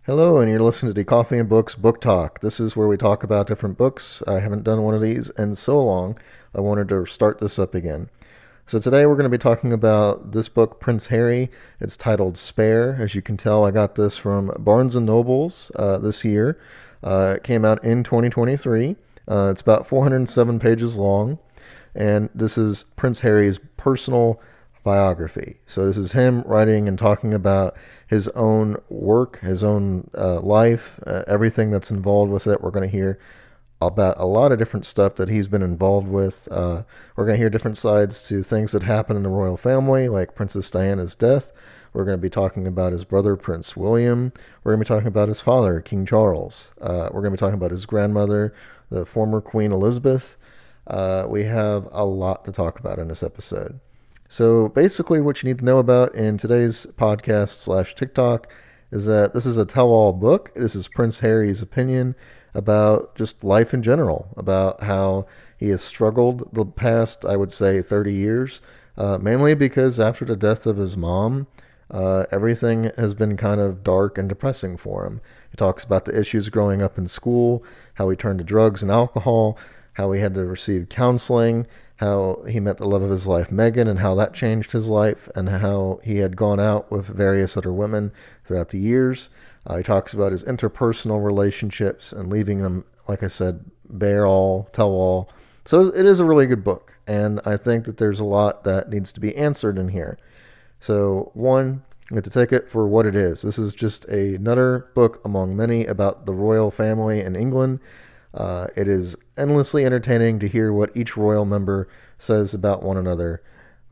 Hello, and you're listening to the Coffee and Books Book Talk. This is where we talk about different books. I haven't done one of these in so long. I wanted to start this up again. So today we're going to be talking about this book, Prince Harry. It's titled Spare. As you can tell, I got this from Barnes and Nobles this year. It came out in 2023. It's about 407 pages long, and this is Prince Harry's personal biography. So this is him writing and talking about his own work, his own life, everything that's involved with it. We're going to hear about a lot of different stuff that he's been involved with. We're going to hear different sides to things that happen in the royal family, like Princess Diana's death. We're going to be talking about his brother, Prince William. We're going to be talking about his father, King Charles. We're going to be talking about his grandmother, the former Queen Elizabeth. We have a lot to talk about in this episode. So basically, what you need to know about in today's podcast slash TikTok is that this is a tell-all book. This is Prince Harry's opinion about just life in general, about how he has struggled the past, I would say, 30 years, mainly because after the death of his mom, everything has been kind of dark and depressing for him. He talks about the issues growing up in school, how he turned to drugs and alcohol, how he had to receive counseling, how he met the love of his life, Meghan, and how that changed his life, and how he had gone out with various other women throughout the years. He talks about his interpersonal relationships and leaving them, like I said, bare all, tell all. So it is a really good book, and I think that there's a lot that needs to be answered in here. So, one, you have to take it for what it is. This is just another book among many about the royal family in England. It is endlessly entertaining to hear what each royal member says about one another,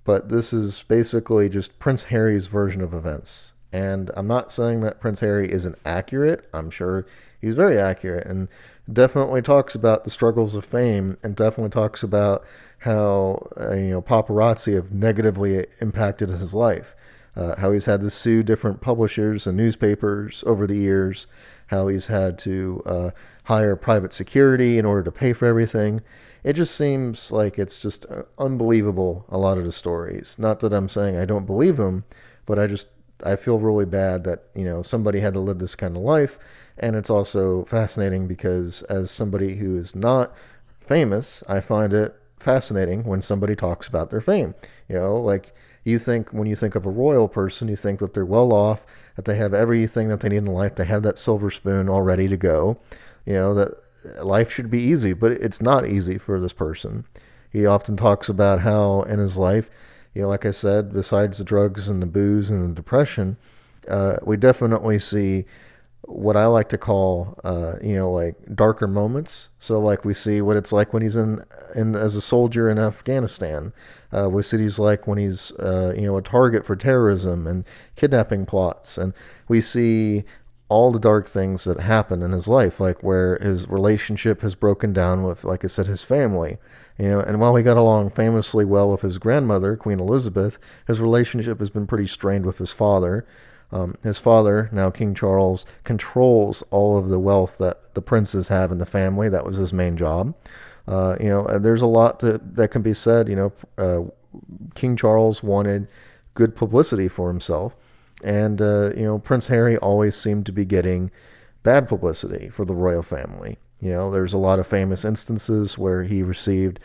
but this is basically just Prince Harry's version of events. And I'm not saying that Prince Harry isn't accurate. I'm sure he's very accurate and definitely talks about the struggles of fame and definitely talks about how paparazzi have negatively impacted his life. How he's had to sue different publishers and newspapers over the years, how he's had to hire private security in order to pay for everything. It just seems like it's just unbelievable, a lot of the stories. Not that I'm saying I don't believe them, but I feel really bad that, somebody had to live this kind of life. And it's also fascinating because as somebody who is not famous, I find it fascinating when somebody talks about their fame. Like when you think of a royal person, you think that they're well off, that they have everything that they need in life, they have that silver spoon all ready to go. That life should be easy, but it's not easy for this person. He often talks about how in his life, like I said, besides the drugs and the booze and the depression, we definitely see what I like to call, like darker moments. So like we see what it's like when he's in as a soldier in Afghanistan. We see he's like when he's, a target for terrorism and kidnapping plots. And we see all the dark things that happen in his life, like where his relationship has broken down with, like I said, his family. And while he got along famously well with his grandmother, Queen Elizabeth, his relationship has been pretty strained with his father. His father, now King Charles, controls all of the wealth that the princes have in the family. That was his main job. And there's a lot that can be said. King Charles wanted good publicity for himself. And, Prince Harry always seemed to be getting bad publicity for the royal family. There's a lot of famous instances where he received,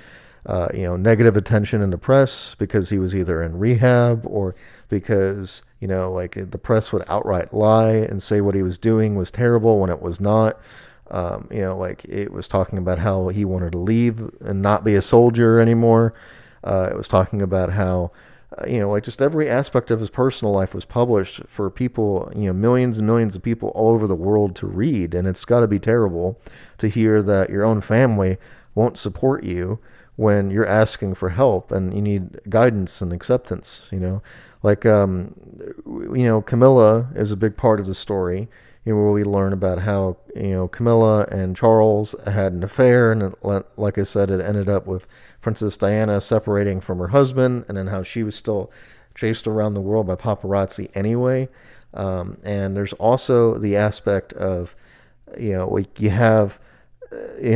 negative attention in the press because he was either in rehab or because, the press would outright lie and say what he was doing was terrible when it was not. It was talking about how he wanted to leave and not be a soldier anymore. It was talking about how just every aspect of his personal life was published for people, millions and millions of people all over the world to read. And it's got to be terrible to hear that your own family won't support you when you're asking for help and you need guidance and acceptance. Camilla is a big part of the story. Where we learn about how, Camilla and Charles had an affair, and like I said, it ended up with Princess Diana separating from her husband, and then how she was still chased around the world by paparazzi anyway. And there's also the aspect of, you have,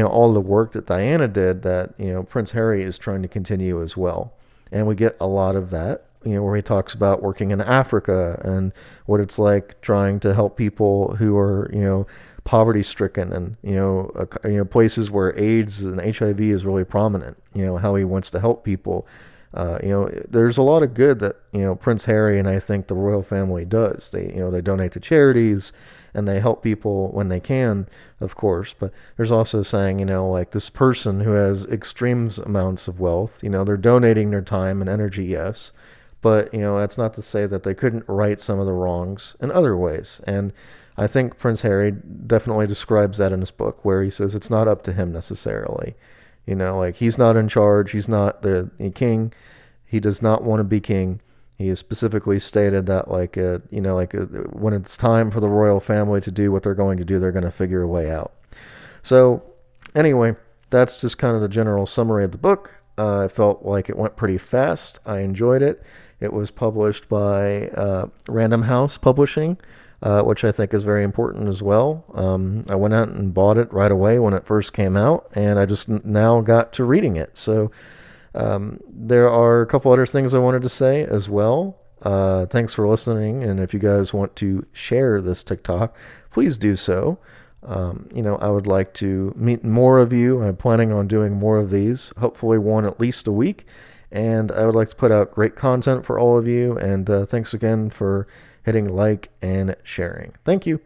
all the work that Diana did that, Prince Harry is trying to continue as well. And we get a lot of that where he talks about working in Africa and what it's like trying to help people who are, poverty stricken, and places where AIDS and HIV is really prominent. How he wants to help people. There's a lot of good that Prince Harry and I think the royal family does. They donate to charities and they help people when they can, of course. But there's also saying, like this person who has extreme amounts of wealth, they're donating their time and energy, yes, but that's not to say that they couldn't right some of the wrongs in other ways. And I think Prince Harry definitely describes that in his book, where he says it's not up to him necessarily. Like he's not in charge. He's not the king. He does not want to be king. He has specifically stated that, when it's time for the royal family to do what they're going to do, they're going to figure a way out. So, anyway, that's just kind of the general summary of the book. I felt like it went pretty fast. I enjoyed it. It was published by Random House Publishing, which I think is very important as well. I went out and bought it right away when it first came out, and I just now got to reading it. So there are a couple other things I wanted to say as well. Thanks for listening, and if you guys want to share this TikTok, please do so. I would like to meet more of you. I'm planning on doing more of these, hopefully one at least a week, and I would like to put out great content for all of you, and thanks again for hitting like and sharing. Thank you.